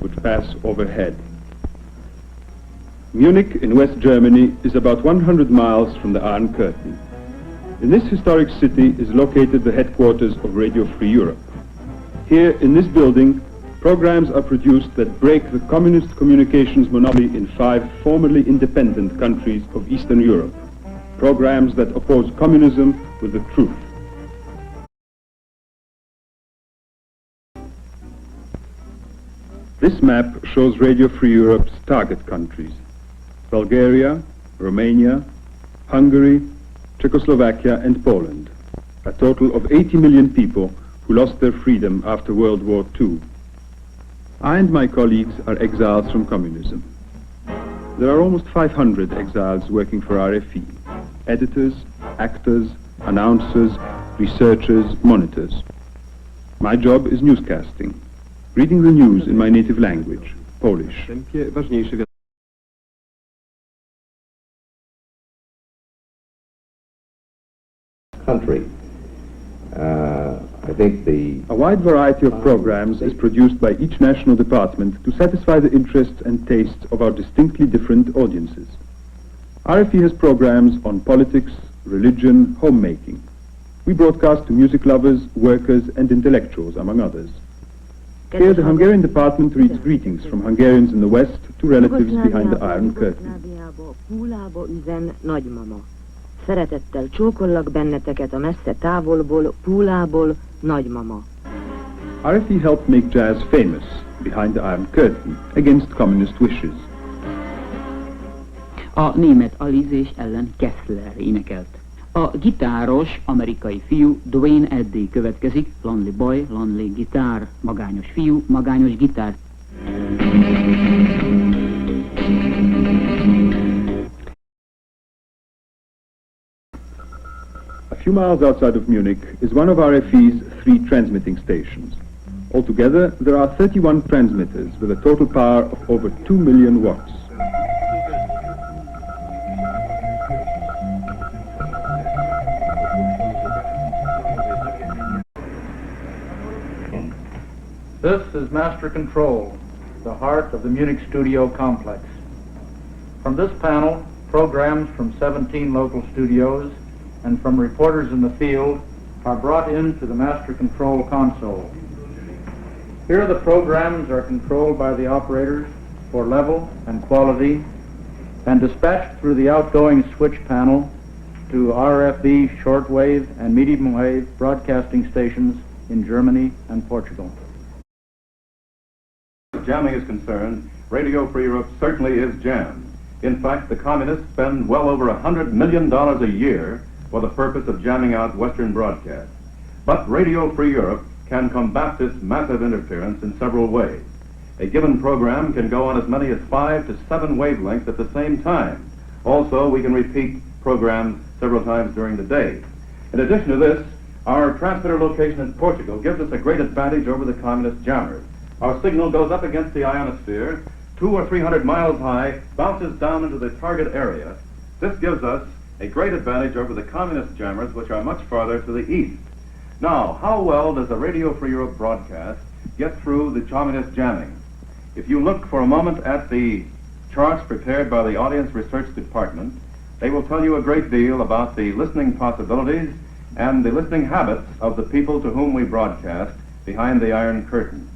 would pass overhead. Munich in West Germany is about 100 miles from the Iron Curtain. In this historic city is located the headquarters of Radio Free Europe. Here in this building, programs are produced that break the communist communications monopoly in 5 formerly independent countries of Eastern Europe. Programs that oppose communism with the truth. This map shows Radio Free Europe's target countries: Bulgaria, Romania, Hungary, Czechoslovakia and Poland, a total of 80 million people who lost their freedom after World War II. I and my colleagues are exiles from communism. There are almost 500 exiles working for RFE: editors, actors, announcers, researchers, monitors. My job is newscasting, reading the news in my native language, Polish. Country. I think a wide variety of programs is produced by each national department to satisfy the interests and tastes of our distinctly different audiences. RFE has programs on politics, religion, homemaking. We broadcast to music lovers, workers and intellectuals, among others. Here the Hungarian department reads greetings from Hungarians in the West to relatives behind the Iron Curtain. Szeretettel csókollak benneteket a messze távolból, Púlából, nagymama. RFE helped make jazz famous behind the Iron Curtain against communist wishes. A német Alizés ellen Kessler énekelt. A gitáros amerikai fiú Dwayne Eddy következik, Lonely Boy, Lonely Guitar, magányos fiú, magányos gitár. A few miles outside of Munich is one of RFE's 3 transmitting stations. Altogether, there are 31 transmitters with a total power of over 2 million watts. This is Master Control, the heart of the Munich studio complex. From this panel, programs from 17 local studios and from reporters in the field are brought into the Master Control console. Here the programs are controlled by the operators for level and quality and dispatched through the outgoing switch panel to RFE shortwave and medium wave broadcasting stations in Germany and Portugal. As jamming is concerned, Radio Free Europe certainly is jammed. In fact, the communists spend well over $100 million a year for the purpose of jamming out Western broadcasts. But Radio Free Europe can combat this massive interference in several ways. A given program can go on as many as 5 to 7 wavelengths at the same time. Also, we can repeat programs several times during the day. In addition to this, our transmitter location in Portugal gives us a great advantage over the communist jammers. Our signal goes up against the ionosphere, 200 or 300 miles high, bounces down into the target area. This gives us a great advantage over the communist jammers, which are much farther to the east. Now, how well does a Radio Free Europe broadcast get through the communist jamming? If you look for a moment at the charts prepared by the Audience Research Department, they will tell you a great deal about the listening possibilities and the listening habits of the people to whom we broadcast behind the Iron Curtain.